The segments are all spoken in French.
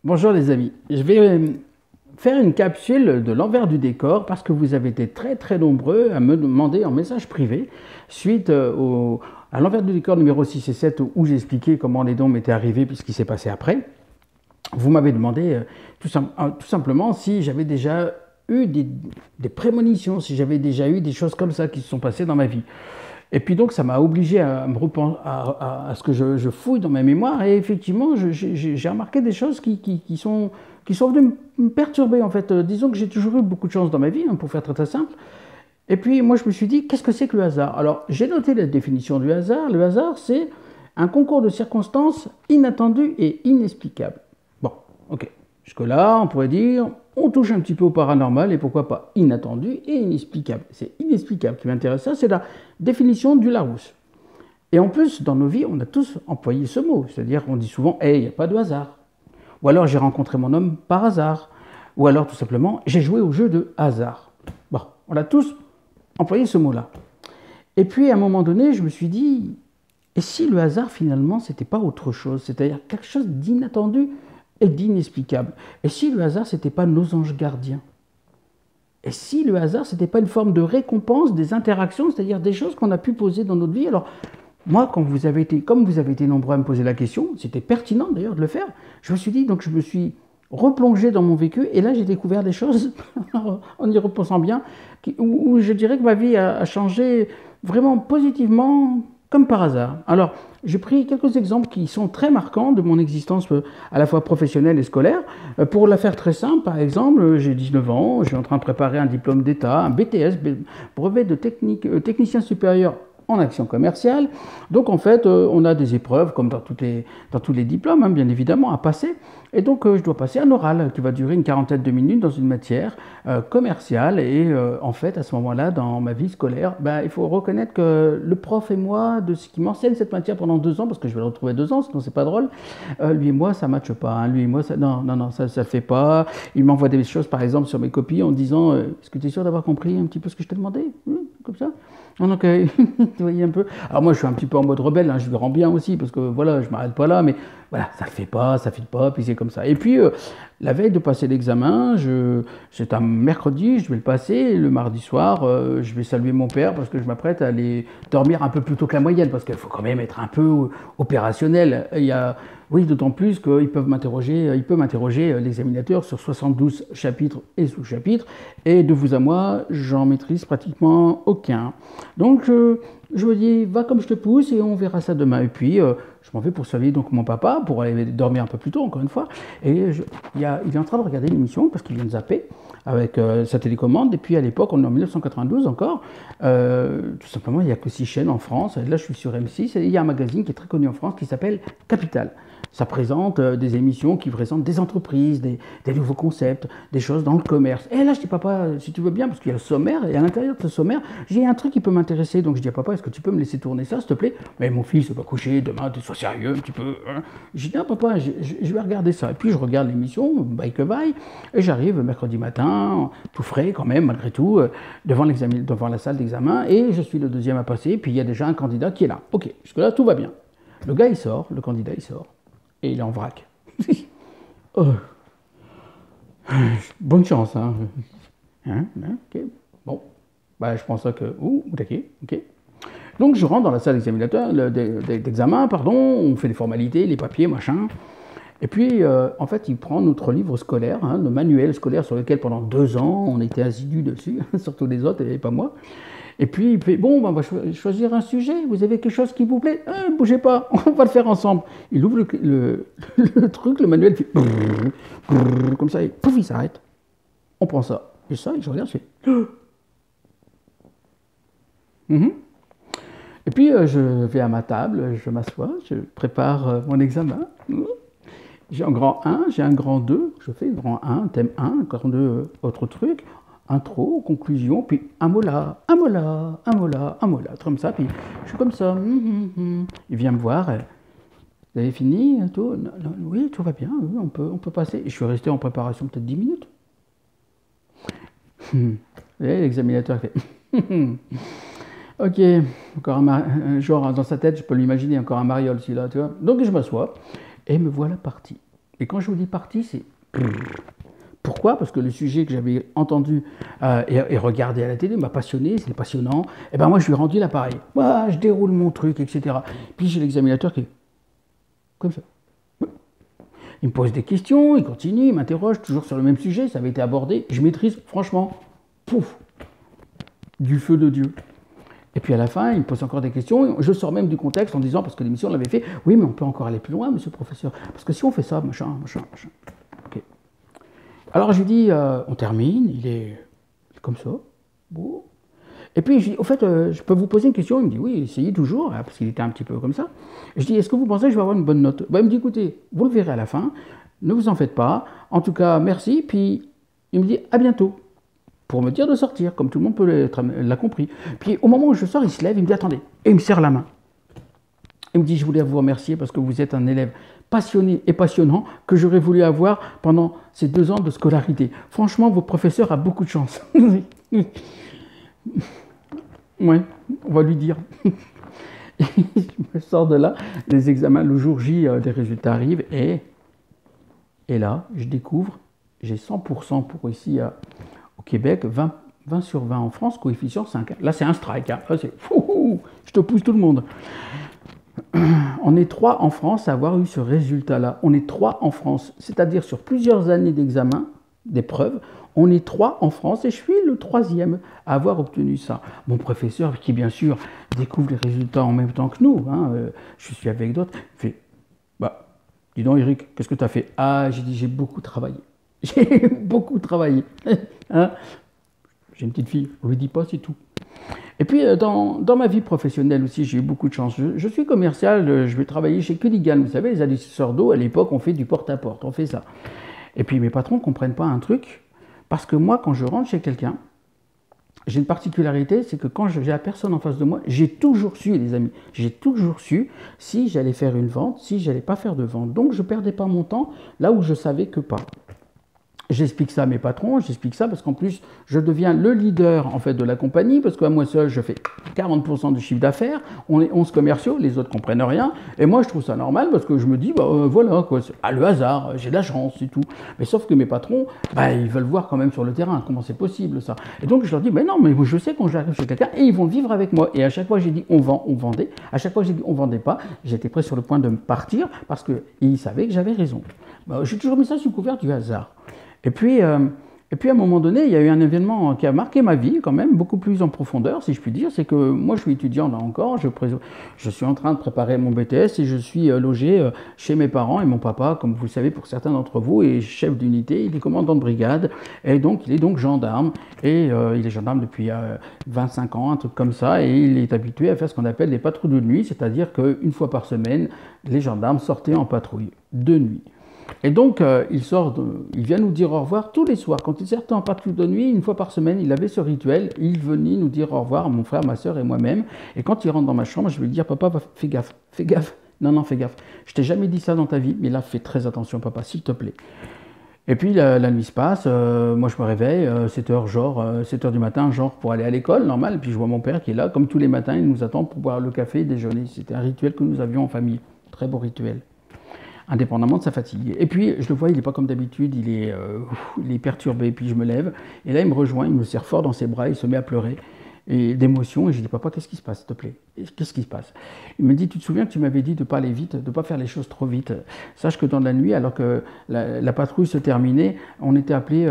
Bonjour les amis, je vais faire une capsule de l'envers du décor parce que vous avez été très nombreux à me demander en message privé suite à l'envers du décor numéro 6 et 7 où j'expliquais comment les dons m'étaient arrivés puis ce qui s'est passé après. Vous m'avez demandé tout simplement si j'avais déjà eu des prémonitions, si j'avais déjà eu des choses comme ça qui se sont passées dans ma vie. Et puis donc ça m'a obligé à me repenser à ce que je fouille dans ma mémoire et effectivement j'ai remarqué des choses qui sont venues me perturber en fait. Disons que j'ai toujours eu beaucoup de chance dans ma vie, hein, pour faire très simple. Et puis moi je me suis dit qu'est-ce que c'est que le hasard? Alors j'ai noté la définition du hasard. Le hasard c'est un concours de circonstances inattendues et inexplicables. Bon, ok. Jusque-là, on pourrait dire, on touche un petit peu au paranormal et pourquoi pas inattendu et inexplicable. C'est inexplicable qui m'intéresse. Ça, c'est la définition du Larousse. Et en plus, dans nos vies, on a tous employé ce mot. C'est-à-dire qu'on dit souvent, hey, il n'y a pas de hasard. Ou alors, j'ai rencontré mon homme par hasard. Ou alors, tout simplement, j'ai joué au jeu de hasard. Bon, on a tous employé ce mot-là. Et puis, à un moment donné, je me suis dit, et si le hasard, finalement, c'était pas autre chose? C'est-à-dire quelque chose d'inattendu et d'inexplicable. Et si le hasard, c'était pas nos anges gardiens? Et si le hasard, c'était pas une forme de récompense des interactions, c'est-à-dire des choses qu'on a pu poser dans notre vie? Alors, moi, comme vous avez été nombreux à me poser la question, c'était pertinent d'ailleurs de le faire, je me suis dit, donc je me suis replongé dans mon vécu, et là, j'ai découvert des choses, en y repensant bien, où je dirais que ma vie a changé vraiment positivement, comme par hasard. Alors, j'ai pris quelques exemples qui sont très marquants de mon existence à la fois professionnelle et scolaire. Pour la faire très simple, par exemple, j'ai 19 ans, je suis en train de préparer un diplôme d'État, un BTS, brevet de technicien supérieur en action commerciale. Donc en fait, on a des épreuves, comme dans tous les diplômes, hein, bien évidemment, à passer. Et donc je dois passer un oral qui va durer une quarantaine de minutes dans une matière commerciale. Et en fait, à ce moment-là, dans ma vie scolaire, il faut reconnaître que le prof et moi, de ce qui m'enseigne cette matière pendant 2 ans, parce que je vais le retrouver 2 ans, sinon c'est pas drôle, lui et moi, ça ne matche pas. Hein. Lui et moi, non, ça ne fait pas. Il m'envoie des choses, par exemple, sur mes copies en disant est-ce que tu es sûr d'avoir compris un petit peu ce que je t'ai demandé? Comme ça. Donc, vous voyez un peu. Alors moi, je suis un petit peu en mode rebelle, hein, je lui rends bien aussi, parce que voilà, je m'arrête pas là, mais voilà, ça le fait pas, ça file pas, puis c'est comme ça. Et puis, la veille de passer l'examen, c'est un mercredi, je vais le passer, le mardi soir, je vais saluer mon père, parce que je m'apprête à aller dormir un peu plus tôt que la moyenne, parce qu'il faut quand même être un peu opérationnel. Oui, d'autant plus qu'il peut m'interroger l'examinateur sur 72 chapitres et sous-chapitres, et de vous à moi, j'en maîtrise pratiquement aucun. Donc, je me dis, va comme je te pousse et on verra ça demain. Et puis, je m'en vais pour saluer donc mon papa, pour aller dormir un peu plus tôt, encore une fois. Et il est en train de regarder l'émission, parce qu'il vient de zapper, avec sa télécommande. Et puis, à l'époque, on est en 1992 encore, tout simplement, il n'y a que 6 chaînes en France. Et là, je suis sur M6, et il y a un magazine qui est très connu en France, qui s'appelle Capital. Ça présente des émissions qui présentent des entreprises, des nouveaux concepts, des choses dans le commerce. Et là, je dis, papa, si tu veux bien, parce qu'il y a le sommaire, et à l'intérieur de ce sommaire, j'ai un truc qui peut m'intéresser. Donc je dis à papa, est-ce que tu peux me laisser tourner ça, s'il te plaît? Mais mon fils, va coucher, demain, tu sois sérieux un petit peu. Hein. Je dis, ah papa, je vais regarder ça. Et puis je regarde l'émission, bye que bye, et j'arrive mercredi matin, tout frais quand même, malgré tout, devant la salle d'examen, et je suis le deuxième à passer, puis il y a déjà un candidat qui est là. Ok, jusque-là, tout va bien. Le gars, il sort, le candidat, il sort. Et il est en vrac. Oh. Bonne chance, hein. Ok. Bon. Je pense que. ok. Donc je rentre dans la salle d'examen, pardon, on fait les formalités, les papiers, machin. Et puis, en fait, il prend notre livre scolaire, hein, le manuel scolaire sur lequel pendant 2 ans, on était assidus dessus, surtout les autres et pas moi. Et puis, il fait, bon, on va choisir un sujet, vous avez quelque chose qui vous plaît? Ne bougez pas, on va le faire ensemble. Il ouvre le truc, le manuel, il fait comme ça, et pouf, il s'arrête. On prend ça. Et ça, je regarde, je fais... Et puis, je vais à ma table, je m'assois, je prépare mon examen. J'ai un grand 1, j'ai un grand 2, je fais grand 1, thème 1, grand 2, autre truc. Intro, conclusion, puis un mot là, comme ça, puis je suis comme ça. Il vient me voir, vous avez fini tout? Non, oui, tout va bien, oui, on peut passer. Et je suis resté en préparation peut-être 10 minutes. Et l'examinateur fait ok, encore genre dans sa tête, je peux l'imaginer, encore un mariole celui-là, tu vois. Donc je m'assois, et me voilà parti. Et quand je vous dis parti, c'est... Pourquoi? Parce que le sujet que j'avais entendu et regardé à la télé m'a passionné, c'est passionnant. Et ben moi, je lui ai rendu l'appareil. Voilà, je déroule mon truc, etc. Puis j'ai l'examinateur qui est comme ça. Il me pose des questions, il continue, il m'interroge, toujours sur le même sujet, ça avait été abordé. Je maîtrise, franchement, pouf, du feu de Dieu. Et puis à la fin, il me pose encore des questions. Je sors même du contexte en disant, parce que l'émission, on l'avait fait, oui, mais on peut encore aller plus loin, monsieur le professeur. Parce que si on fait ça, machin. Okay. Alors je lui dis, on termine, il est comme ça. Bon. Et puis je dis, au fait, je peux vous poser une question? Il me dit, oui, essayez toujours, hein, parce qu'il était un petit peu comme ça. Et je dis, est-ce que vous pensez que je vais avoir une bonne note? Ben, il me dit, écoutez, vous le verrez à la fin, ne vous en faites pas. En tout cas, merci. Puis il me dit, à bientôt. Pour me dire de sortir, comme tout le monde l'a compris. Puis au moment où je sors, il se lève, il me dit, attendez. Et il me serre la main. Il me dit, je voulais vous remercier parce que vous êtes un élève passionné et passionnant que j'aurais voulu avoir pendant ces 2 ans de scolarité. Franchement, votre professeur a beaucoup de chance. Ouais, on va lui dire. Je me sors de là, les examens, le jour J, des résultats arrivent et là, je découvre, j'ai 100% pour ici au Québec, 20 sur 20 en France, coefficient 5. Là, c'est un strike. Hein. Là, c'est fou, je te pousse tout le monde. On est 3 en France à avoir eu ce résultat-là. On est 3 en France, c'est-à-dire sur plusieurs années d'examen, d'épreuves, on est 3 en France et je suis le 3e à avoir obtenu ça. Mon professeur, qui bien sûr découvre les résultats en même temps que nous, hein, je suis avec d'autres, fait, bah, dis donc Eric, qu'est-ce que tu as fait? Ah, j'ai dit, j'ai beaucoup travaillé. J'ai beaucoup travaillé. Hein, j'ai une petite fille, on ne lui dit pas, c'est tout. Et puis, dans ma vie professionnelle aussi, j'ai eu beaucoup de chance. Je suis commercial, je vais travailler chez Culligan. Vous savez, les adducteurs d'eau, à l'époque, on fait du porte-à-porte, on fait ça. Et puis, mes patrons ne comprennent pas un truc, parce que moi, quand je rentre chez quelqu'un, j'ai une particularité, c'est que quand j'ai la personne en face de moi, j'ai toujours su, les amis, j'ai toujours su si j'allais faire une vente, si j'allais pas faire de vente. Donc, je ne perdais pas mon temps là où je savais que pas. J'explique ça à mes patrons, j'explique ça parce qu'en plus, je deviens le leader en fait de la compagnie parce qu'à moi seul, je fais 40% du chiffre d'affaires, on est 11 commerciaux, les autres comprennent rien, et moi je trouve ça normal parce que je me dis, bah, voilà, quoi, le hasard, j'ai de la chance et tout. Mais sauf que mes patrons, bah, ils veulent voir quand même sur le terrain comment c'est possible ça. Et donc je leur dis, mais non, mais je sais quand j'arrive chez quelqu'un et ils vont vivre avec moi. Et à chaque fois j'ai dit, on vendait, à chaque fois j'ai dit, on vendait pas, j'étais prêt sur le point de me partir parce qu'ils savaient que j'avais raison. Bah, j'ai toujours mis ça sous couvert du hasard. Et puis, à un moment donné, il y a eu un événement qui a marqué ma vie, quand même, beaucoup plus en profondeur, si je puis dire. C'est que moi, je suis étudiant là encore, je suis en train de préparer mon BTS et je suis logé chez mes parents. Et mon papa, comme vous le savez pour certains d'entre vous, est chef d'unité, il est commandant de brigade, et donc il est donc gendarme. Et il est gendarme depuis 25 ans, un truc comme ça, et il est habitué à faire ce qu'on appelle des patrouilles de nuit, c'est-à-dire qu'une fois par semaine, les gendarmes sortaient en patrouille de nuit. Et donc, il vient nous dire au revoir tous les soirs. Quand il sortait en patrouille de nuit, une fois par semaine, il avait ce rituel. Il venait nous dire au revoir, mon frère, ma soeur et moi-même. Et quand il rentre dans ma chambre, je vais lui dire, papa, fais gaffe, fais gaffe. Non, fais gaffe. Je t'ai jamais dit ça dans ta vie, mais là, fais très attention, papa, s'il te plaît. Et puis, la nuit se passe. Moi, je me réveille, 7h du matin, genre, pour aller à l'école, normal. Et puis, je vois mon père qui est là, comme tous les matins, il nous attend pour boire le café et déjeuner. C'était un rituel que nous avions en famille. Très beau rituel. Indépendamment de sa fatigue. Et puis, je le vois, il n'est pas comme d'habitude, il est perturbé, puis je me lève, et là, il me rejoint, il me serre fort dans ses bras, il se met à pleurer, et d'émotion, et je dis, papa, qu'est-ce qui se passe, s'il te plaît? Qu'est-ce qui se passe? Il me dit, tu te souviens que tu m'avais dit de ne pas aller vite, de ne pas faire les choses trop vite. Sache que dans la nuit, alors que la patrouille se terminait, on était appelé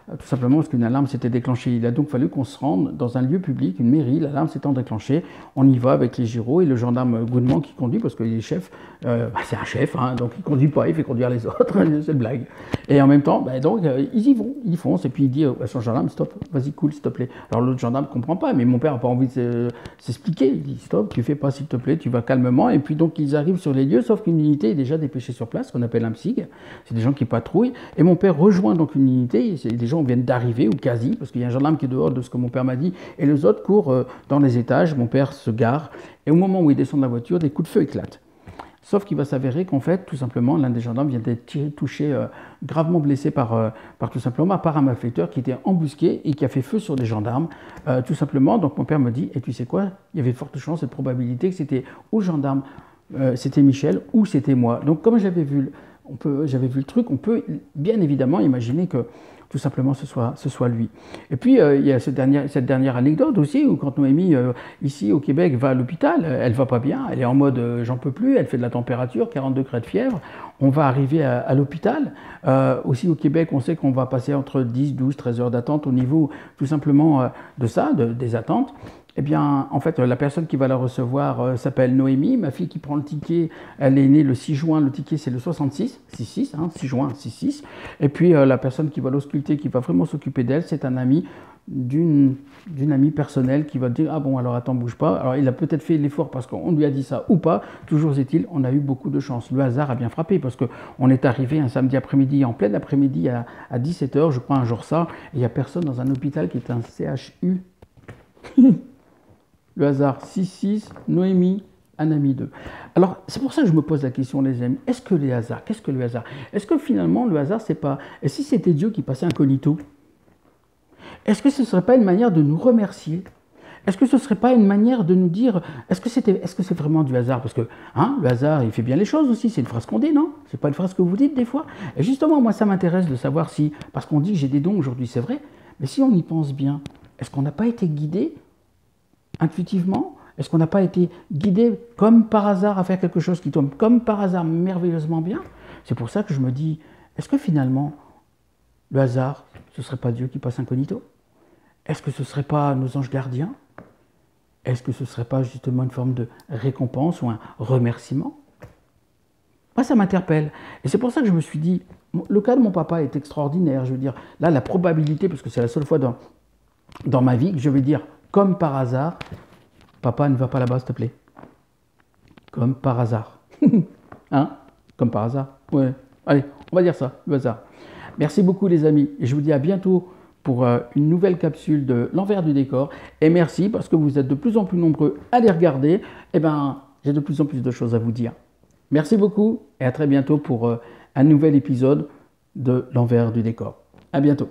tout simplement parce qu'une alarme s'était déclenchée. Il a donc fallu qu'on se rende dans un lieu public, une mairie, l'alarme s'étant déclenchée, on y va avec les gyros et le gendarme Goudement qui conduit, parce que les chefs, c'est un chef, hein, donc il ne conduit pas, il fait conduire les autres, c'est une blague. Et en même temps, ils y vont, ils foncent, et puis il dit à son gendarme, stop, vas-y, cool, s'il te plaît. Alors l'autre gendarme ne comprend pas, mais mon père n'a pas envie de s'expliquer, il dit, stop, tu fais pas, s'il te plaît, tu vas calmement, et puis donc ils arrivent sur les lieux, sauf qu'une unité est déjà dépêchée sur place, qu'on appelle un PSIG, c'est des gens qui patrouillent, et mon père rejoint donc une unité, les gens viennent d'arriver, ou quasi, parce qu'il y a un gendarme qui est dehors de ce que mon père m'a dit, et les autres courent dans les étages, mon père se gare, et au moment où il descend de la voiture, des coups de feu éclatent. Sauf qu'il va s'avérer qu'en fait, tout simplement, l'un des gendarmes vient d'être touché, gravement blessé par un malfaiteur qui était embusqué et qui a fait feu sur des gendarmes, tout simplement. Donc mon père me dit, et tu sais quoi, il y avait de fortes chances et de probabilité que c'était ou le gendarme, c'était Michel, ou c'était moi. Donc comme j'avais vu j'avais vu le truc, on peut bien évidemment imaginer que tout simplement ce soit lui. Et puis il y a cette dernière anecdote aussi, où quand Noémie, ici au Québec, va à l'hôpital, elle va pas bien, elle est en mode j'en peux plus, elle fait de la température, 40 degrés de fièvre, on va arriver à l'hôpital. Aussi au Québec, on sait qu'on va passer entre 10, 12, 13 heures d'attente au niveau tout simplement de ça, des attentes. Eh bien, en fait, la personne qui va la recevoir s'appelle Noémie. Ma fille qui prend le ticket, elle est née le 6 juin. Le ticket, c'est le 66, 6-6, hein, 6 juin, 6-6. Et puis, la personne qui va l'ausculter, qui va vraiment s'occuper d'elle, c'est un ami d'une amie personnelle qui va dire « Ah bon, alors attends, bouge pas ». Alors, il a peut-être fait l'effort parce qu'on lui a dit ça ou pas. Toujours est-il, on a eu beaucoup de chance. Le hasard a bien frappé parce qu'on est arrivé un samedi après-midi, en plein après-midi à 17 h, je crois, un jour ça. Et il n'y a personne dans un hôpital qui est un CHU. Le hasard, 6-6, Noémie, un ami 2. Alors, c'est pour ça que je me pose la question, les amis. Est-ce que les hasards, qu'est-ce que le hasard? Est-ce que finalement, le hasard, c'est pas... Et si c'était Dieu qui passait incognito? Est-ce que ce ne serait pas une manière de nous remercier? Est-ce que ce ne serait pas une manière de nous dire... Est-ce que c'est vraiment du hasard? Parce que hein, le hasard, il fait bien les choses aussi. C'est une phrase qu'on dit, non? C'est pas une phrase que vous dites des fois? Et justement, moi, ça m'intéresse de savoir si... Parce qu'on dit que j'ai des dons aujourd'hui, c'est vrai. Mais si on y pense bien, est-ce qu'on n'a pas été guidé intuitivement? Est-ce qu'on n'a pas été guidé comme par hasard à faire quelque chose qui tombe comme par hasard merveilleusement bien? C'est pour ça que je me dis, est-ce que finalement, le hasard, ce ne serait pas Dieu qui passe incognito? Est-ce que ce ne serait pas nos anges gardiens? Est-ce que ce ne serait pas justement une forme de récompense ou un remerciement? Moi, ça m'interpelle. Et c'est pour ça que je me suis dit, le cas de mon papa est extraordinaire. Je veux dire, là, la probabilité, parce que c'est la seule fois dans ma vie que je vais dire, comme par hasard, papa, ne va pas là-bas, s'il te plaît. Comme par hasard. Hein? Comme par hasard. Ouais. Allez, on va dire ça, le hasard. Merci beaucoup, les amis. Et je vous dis à bientôt pour une nouvelle capsule de l'envers du décor. Et merci parce que vous êtes de plus en plus nombreux à les regarder. Eh bien, j'ai de plus en plus de choses à vous dire. Merci beaucoup et à très bientôt pour un nouvel épisode de l'envers du décor. À bientôt.